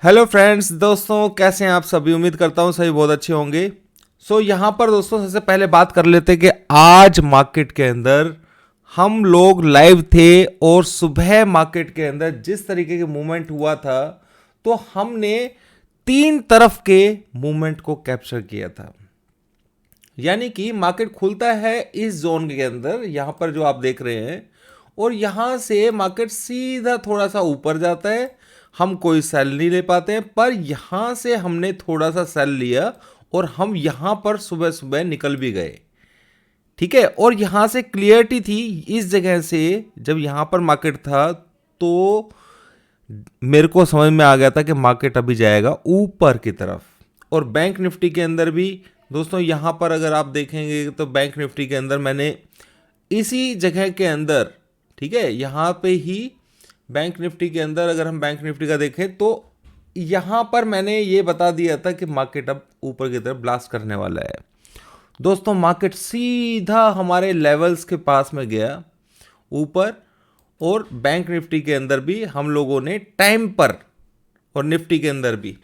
Hello friends, दोस्तों कैसे हैं आप सभी। उम्मीद करता हूं सभी बहुत अच्छे होंगे। यहाँ पर दोस्तों सबसे पहले बात कर लेते हैं कि आज मार्केट के अंदर हम लोग लाइव थे और सुबह मार्केट के अंदर जिस तरीके के मूवमेंट हुआ था तो हमने तीन तरफ के मूवमेंट को कैप्चर किया था। यानी कि मार्केट खुलता है इस जोन के अंदर, यहाँ पर जो आप देख रहे हैं, और यहाँ से मार्केट सीधा थोड़ा सा ऊपर जाता है। हम कोई सेल नहीं ले पाते हैं, पर यहाँ से हमने थोड़ा सा सेल लिया और हम यहाँ पर सुबह सुबह निकल भी गए। ठीक है, और यहाँ से क्लियरिटी थी इस जगह से। जब यहाँ पर मार्केट था तो मेरे को समझ में आ गया था कि मार्केट अभी जाएगा ऊपर की तरफ। और बैंक निफ्टी के अंदर भी दोस्तों यहाँ पर अगर आप देखेंगे तो बैंक निफ्टी के अंदर मैंने इसी जगह के अंदर, ठीक है, यहाँ पे ही बैंक निफ्टी के अंदर अगर हम बैंक निफ्टी का देखें तो यहाँ पर मैंने ये बता दिया था कि मार्केट अब ऊपर की तरफ ब्लास्ट करने वाला है। दोस्तों मार्केट सीधा हमारे लेवल्स के पास में गया ऊपर, और बैंक निफ्टी के अंदर भी हम लोगों ने टाइम पर, और निफ्टी के अंदर भी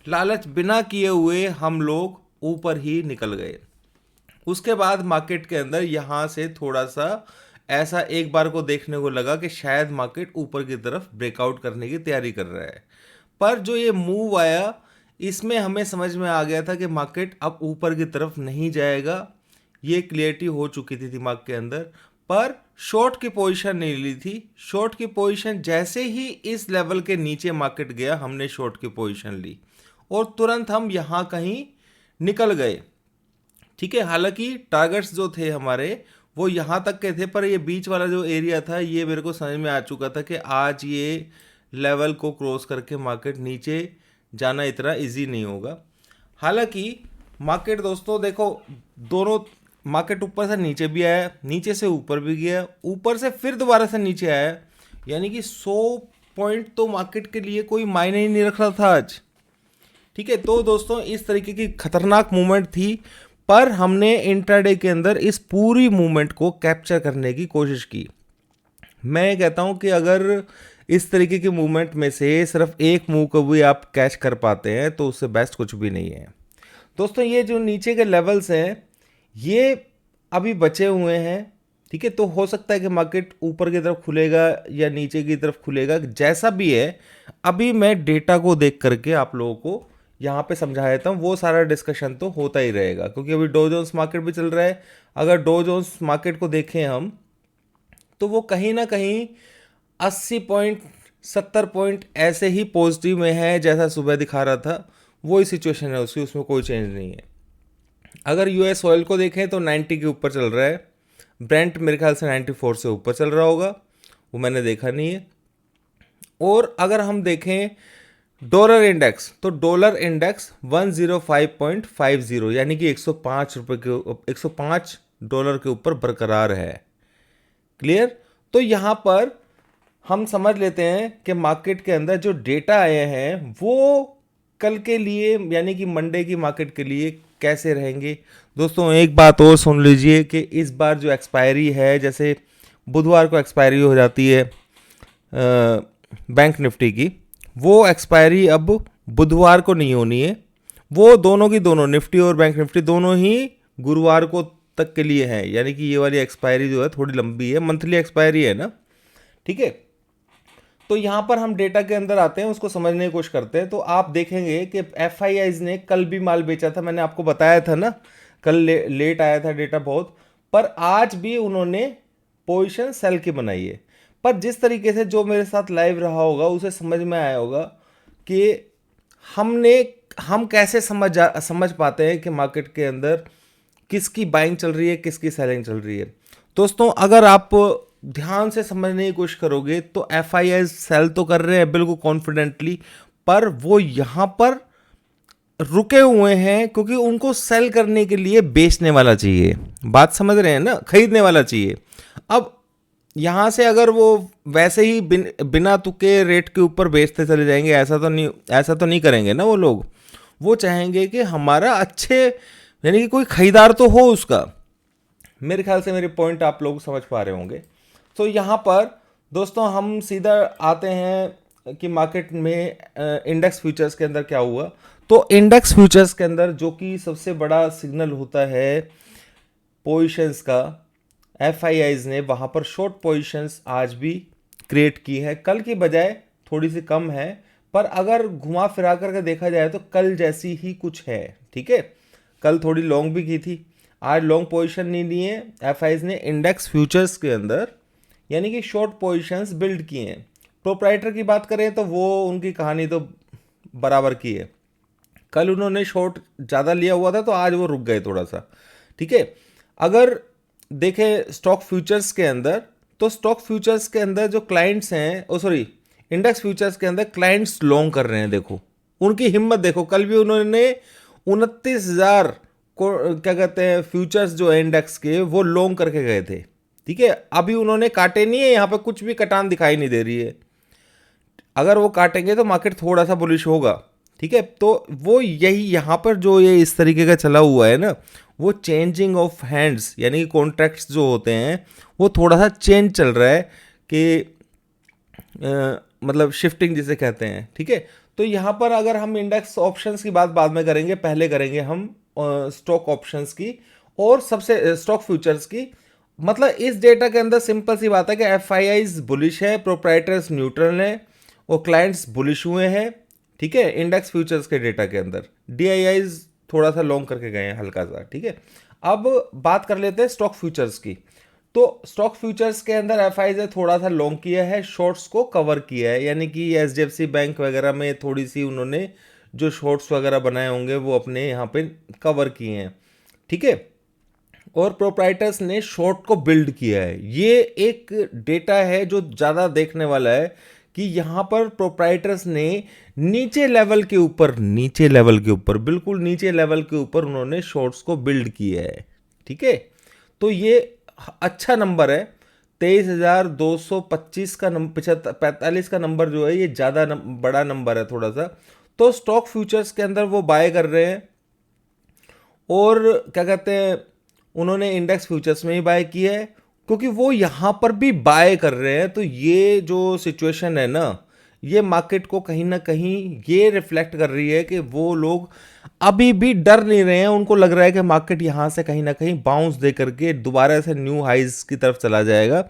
लालच बिना किए हुए हम लोग ऊपर ही निकल गए। उसके बाद मार्केट के अंदर यहाँ से थोड़ा सा ऐसा एक बार को देखने को लगा कि शायद मार्केट ऊपर की तरफ ब्रेकआउट करने की तैयारी कर रहा है। पर जो ये मूव आया इसमें हमें समझ में आ गया था कि मार्केट अब ऊपर की तरफ नहीं जाएगा। ये क्लियरिटी हो चुकी थी दिमाग के अंदर, पर शॉर्ट की पोजीशन नहीं ली थी। शॉर्ट की पोजीशन जैसे ही इस लेवल के नीचे मार्केट गया हमने शॉर्ट की पोजीशन ली और तुरंत हम यहाँ कहीं निकल गए। ठीक है, हालांकि टारगेट्स जो थे हमारे वो यहाँ तक के थे, पर ये बीच वाला जो एरिया था ये मेरे को समझ में आ चुका था कि आज ये लेवल को क्रॉस करके मार्केट नीचे जाना इतना इजी नहीं होगा। हालांकि मार्केट दोस्तों देखो, दोनों मार्केट ऊपर से नीचे भी आया, नीचे से ऊपर भी गया, ऊपर से फिर दोबारा से नीचे आया। यानी कि 100 पॉइंट तो मार्केट के लिए कोई मायने ही नहीं रख रहा था आज। ठीक है, तो दोस्तों इस तरीके की खतरनाक मूवमेंट थी, पर हमने इंट्राडे के अंदर इस पूरी मूवमेंट को कैप्चर करने की कोशिश की। मैं कहता हूं कि अगर इस तरीके की मूवमेंट में से सिर्फ एक मूव को भी आप कैच कर पाते हैं तो उससे बेस्ट कुछ भी नहीं है। दोस्तों ये जो नीचे के लेवल्स हैं ये अभी बचे हुए हैं। ठीक है, तो हो सकता है कि मार्केट ऊपर की तरफ खुलेगा या नीचे की तरफ खुलेगा, जैसा भी है। अभी मैं डेटा को देख करके आप लोगों को यहाँ पे समझा देता हूँ, वो सारा डिस्कशन तो होता ही रहेगा क्योंकि अभी डो जोन्स मार्केट भी चल रहा है। अगर डो जोन्स मार्केट को देखें हम तो वो कहीं ना कहीं 80 पॉइंट 70 पॉइंट ऐसे ही पॉजिटिव में है जैसा सुबह दिखा रहा था। वही सिचुएशन है उसकी, उसमें कोई चेंज नहीं है। अगर यूएस ऑयल को देखें तो 90 के ऊपर चल रहा है। ब्रेंट मेरे ख्याल से 94 से ऊपर चल रहा होगा, वो मैंने देखा नहीं है। और अगर हम देखें डॉलर इंडेक्स तो डॉलर इंडेक्स 105.50 यानी कि 105 रुपये के $105 के ऊपर बरकरार है। क्लियर। तो यहाँ पर हम समझ लेते हैं कि मार्केट के अंदर जो डेटा आए हैं वो कल के लिए यानी कि मंडे की मार्केट के लिए कैसे रहेंगे। दोस्तों एक बात और सुन लीजिए कि इस बार जो एक्सपायरी है, जैसे बुधवार को एक्सपायरी हो जाती है बैंक निफ्टी की, वो एक्सपायरी अब बुधवार को नहीं होनी है। वो दोनों की दोनों, निफ्टी और बैंक निफ्टी दोनों ही गुरुवार को तक के लिए है। यानी कि ये वाली एक्सपायरी जो है थोड़ी लंबी है, मंथली एक्सपायरी है ना। ठीक है, तो यहाँ पर हम डेटा के अंदर आते हैं, उसको समझने की कोशिश करते हैं। तो आप देखेंगे कि एफआईआईज ने कल भी माल बेचा था, मैंने आपको बताया था ना, कल लेट आया था डेटा बहुत, पर आज भी उन्होंने पोजीशन सेल की बनाई है। पर जिस तरीके से जो मेरे साथ लाइव रहा होगा उसे समझ में आया होगा कि हम कैसे समझ पाते हैं कि मार्केट के अंदर किसकी बाइंग चल रही है, किसकी सेलिंग चल रही है। दोस्तों अगर आप ध्यान से समझने की कोशिश करोगे तो एफआईआई सेल तो कर रहे हैं बिल्कुल कॉन्फिडेंटली, पर वो यहाँ पर रुके हुए हैं क्योंकि उनको सेल करने के लिए बेचने वाला चाहिए। बात समझ रहे हैं ना, खरीदने वाला चाहिए। अब यहाँ से अगर वो वैसे ही बिना तुके रेट के ऊपर बेचते चले जाएंगे, ऐसा तो नहीं करेंगे ना वो लोग। वो चाहेंगे कि हमारा अच्छे, यानी कि कोई खरीदार तो हो उसका। मेरे ख्याल से मेरे पॉइंट आप लोग समझ पा रहे होंगे। तो यहाँ पर दोस्तों हम सीधा आते हैं कि मार्केट में इंडेक्स फ्यूचर्स के अंदर क्या हुआ। तो इंडेक्स फ्यूचर्स के अंदर जो कि सबसे बड़ा सिग्नल होता है पोजीशंस का, एफआईआईज ने वहाँ पर शॉर्ट पोजीशंस आज भी क्रिएट की है। कल की बजाय थोड़ी सी कम है, पर अगर घुमा फिरा करके देखा जाए तो कल जैसी ही कुछ है। ठीक है, कल थोड़ी लॉन्ग भी की थी, आज लॉन्ग पोजीशन नहीं ली है एफआईआईज ने इंडेक्स फ्यूचर्स के अंदर, यानी कि शॉर्ट पोजीशंस बिल्ड किए हैं। प्रोप्राइटर की बात करें तो वो उनकी कहानी तो बराबर की है। कल उन्होंने शॉर्ट ज़्यादा लिया हुआ था तो आज वो रुक गए थोड़ा सा। ठीक है, अगर देखें स्टॉक फ्यूचर्स के अंदर, तो स्टॉक फ्यूचर्स के अंदर जो क्लाइंट्स हैं, ओ सॉरी, इंडेक्स फ्यूचर्स के अंदर क्लाइंट्स लॉन्ग कर रहे हैं। देखो उनकी हिम्मत देखो, कल भी उन्होंने 29,000 को क्या कहते हैं फ्यूचर्स जो है इंडेक्स के, वो लॉन्ग करके गए थे। ठीक है, अभी उन्होंने काटे नहीं है, यहाँ पे कुछ भी कटान दिखाई नहीं दे रही है। अगर वो काटेंगे तो मार्केट थोड़ा सा बुलिश होगा। ठीक है, तो वो यही यहाँ पर जो ये इस तरीके का चला हुआ है ना, वो चेंजिंग ऑफ हैंड्स, यानी कि कॉन्ट्रैक्ट्स जो होते हैं वो थोड़ा सा चेंज चल रहा है कि मतलब शिफ्टिंग जिसे कहते हैं। ठीक है, तो यहाँ पर अगर हम इंडेक्स ऑप्शंस की बात बाद में करेंगे, पहले करेंगे हम स्टॉक ऑप्शंस की और सबसे स्टॉक फ्यूचर्स की। मतलब इस डेटा के अंदर सिंपल सी बात है कि एफआईआईज बुलिश है, प्रोप्राइटर्स न्यूट्रल है और क्लाइंट्स बुलिश हुए हैं। ठीक है, इंडेक्स फ्यूचर्स के डेटा के अंदर डीआईआईज थोड़ा सा लॉन्ग करके गए हैं हल्का सा। ठीक है, अब बात कर लेते हैं स्टॉक फ्यूचर्स की। तो स्टॉक फ्यूचर्स के अंदर एफआईआईज ने थोड़ा सा लॉन्ग किया है, शॉर्ट्स को कवर किया है, यानी कि एचडीएफसी बैंक वगैरह में थोड़ी सी उन्होंने जो शॉर्ट्स वगैरह बनाए होंगे वो अपने यहाँ पे कवर किए हैं। ठीक है, और प्रोप्राइटर्स ने शॉर्ट को बिल्ड किया है। ये एक डेटा है जो ज़्यादा देखने वाला है कि यहाँ पर प्रोप्राइटर्स ने नीचे लेवल के ऊपर बिल्कुल नीचे लेवल के ऊपर उन्होंने शॉर्ट्स को बिल्ड किया है। ठीक है, तो ये अच्छा नंबर है। 23,225 का नंबर, 45 का नंबर जो है ये ज़्यादा बड़ा नंबर है थोड़ा सा। तो स्टॉक फ्यूचर्स के अंदर वो बाय कर रहे हैं और क्या कहते हैं उन्होंने इंडेक्स फ्यूचर्स में ही बाय किया है, क्योंकि वो यहाँ पर भी बाय कर रहे हैं। तो ये जो सिचुएशन है ना, ये मार्केट को कहीं ना कहीं ये रिफ्लेक्ट कर रही है कि वो लोग अभी भी डर नहीं रहे हैं। उनको लग रहा है कि मार्केट यहाँ से कहीं ना कहीं बाउंस दे करके दोबारा से न्यू हाइज की तरफ चला जाएगा।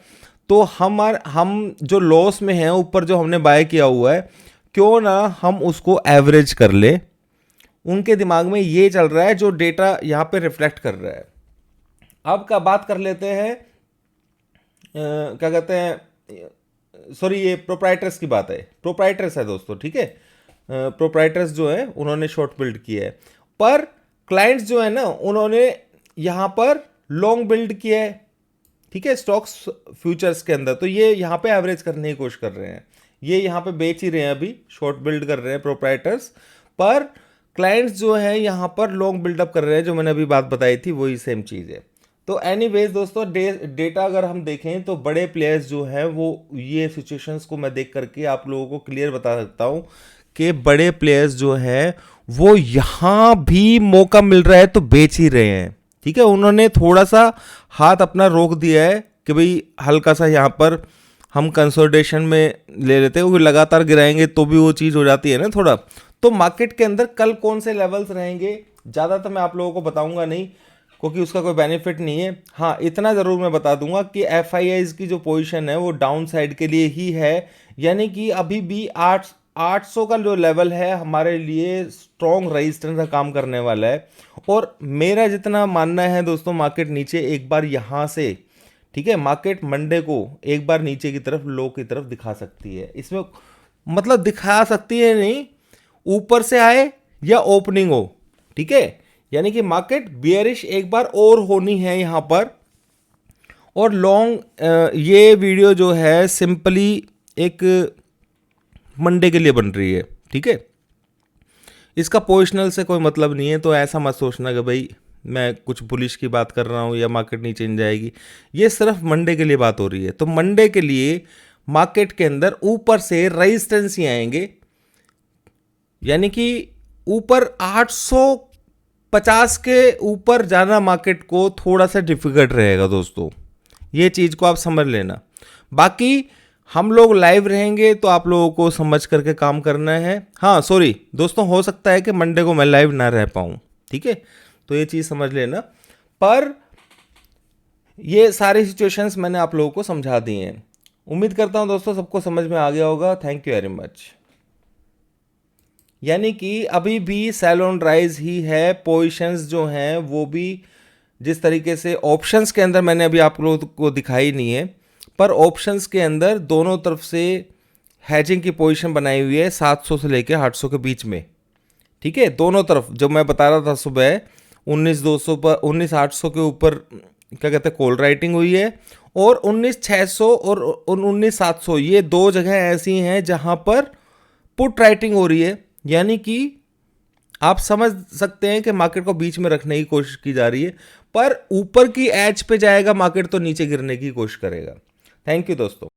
तो हम जो लॉस में हैं ऊपर जो हमने बाय किया हुआ है, क्यों ना हम उसको एवरेज कर ले। उनके दिमाग में ये चल रहा है जो डेटा यहाँ पे रिफ्लेक्ट कर रहा है। अब का बात कर लेते हैं क्या कहते हैं, सॉरी ये प्रोप्राइटर्स की बात है, प्रोप्राइटर्स है दोस्तों। ठीक है, प्रोप्राइटर्स जो है उन्होंने शॉर्ट बिल्ड किया है, पर क्लाइंट्स जो है ना उन्होंने यहाँ पर लॉन्ग बिल्ड किया है। ठीक है, स्टॉक्स फ्यूचर्स के अंदर तो ये यहाँ पे एवरेज करने की कोशिश कर रहे हैं, ये यहाँ पे बेच ही रहे हैं, अभी शॉर्ट बिल्ड कर रहे हैं प्रोप्राइटर्स, पर क्लाइंट्स जो है यहाँ पर लॉन्ग बिल्डअप कर रहे हैं। जो मैंने अभी बात बताई थी वही सेम चीज़ है। तो एनीवेज दोस्तों, डेटा अगर हम देखें तो बड़े प्लेयर्स जो हैं वो ये सिचुएशंस को मैं देख करके आप लोगों को क्लियर बता सकता हूँ कि बड़े प्लेयर्स जो हैं वो यहाँ भी मौका मिल रहा है तो बेच ही रहे हैं। ठीक है, उन्होंने थोड़ा सा हाथ अपना रोक दिया है कि भाई हल्का सा यहाँ पर हम कंसोलिडेशन में ले लेते हैं, क्योंकि लगातार गिराएंगे तो भी वो चीज़ हो जाती है ना थोड़ा। तो मार्केट के अंदर कल कौन से लेवल्स रहेंगे ज़्यादा तो मैं आप लोगों को बताऊंगा नहीं, क्योंकि उसका कोई बेनिफिट नहीं है। हाँ, इतना ज़रूर मैं बता दूंगा कि एफआईआईज की जो पोजीशन है वो डाउन साइड के लिए ही है, यानी कि अभी भी 800 का जो लेवल है हमारे लिए स्ट्रॉन्ग रेजिस्टेंस का काम करने वाला है। और मेरा जितना मानना है दोस्तों, मार्केट नीचे एक बार यहाँ से, ठीक है, मार्केट मंडे को एक बार नीचे की तरफ लो की तरफ दिखा सकती है। इसमें मतलब दिखा सकती है नहीं, ऊपर से आए या ओपनिंग हो। ठीक है, यानी कि मार्केट बियरिश एक बार और होनी है यहाँ पर। और लॉन्ग ये वीडियो जो है सिंपली एक मंडे के लिए बन रही है। ठीक है, इसका पोजिशनल से कोई मतलब नहीं है, तो ऐसा मत सोचना कि भाई मैं कुछ बुलिश की बात कर रहा हूँ या मार्केट नीचे नहीं जाएगी। ये सिर्फ मंडे के लिए बात हो रही है। तो मंडे के लिए मार्केट के अंदर ऊपर से रेजिस्टेंस ही आएंगे, यानी कि ऊपर 850 के ऊपर जाना मार्केट को थोड़ा सा डिफिकल्ट रहेगा दोस्तों, ये चीज़ को आप समझ लेना। बाकी हम लोग लाइव रहेंगे तो आप लोगों को समझ करके काम करना है। हाँ सॉरी दोस्तों, हो सकता है कि मंडे को मैं लाइव ना रह पाऊँ, ठीक है, तो ये चीज़ समझ लेना। पर ये सारी सिचुएशंस मैंने आप लोगों को समझा दी हैं। उम्मीद करता हूँ दोस्तों सबको समझ में आ गया होगा। Thank you very much. यानी कि अभी भी सेल ऑन राइज ही है, पोजीशंस जो हैं वो भी जिस तरीके से ऑप्शंस के अंदर मैंने अभी आप लोगों को दिखाई नहीं है, पर ऑप्शंस के अंदर दोनों तरफ से हैजिंग की पोजीशन बनाई हुई है 700 से लेके 800 के बीच में, ठीक है। दोनों तरफ जो मैं बता रहा था सुबह 19,200 पर 19,800 के ऊपर क्या कहते हैं कॉल राइटिंग हुई है, और 19,600 और 19,700 ये दो जगह ऐसी हैं जहां पर पुट राइटिंग हो रही है। यानी कि आप समझ सकते हैं कि मार्केट को बीच में रखने की कोशिश की जा रही है, पर ऊपर की एज पे जाएगा मार्केट तो नीचे गिरने की कोशिश करेगा। थैंक यू दोस्तों।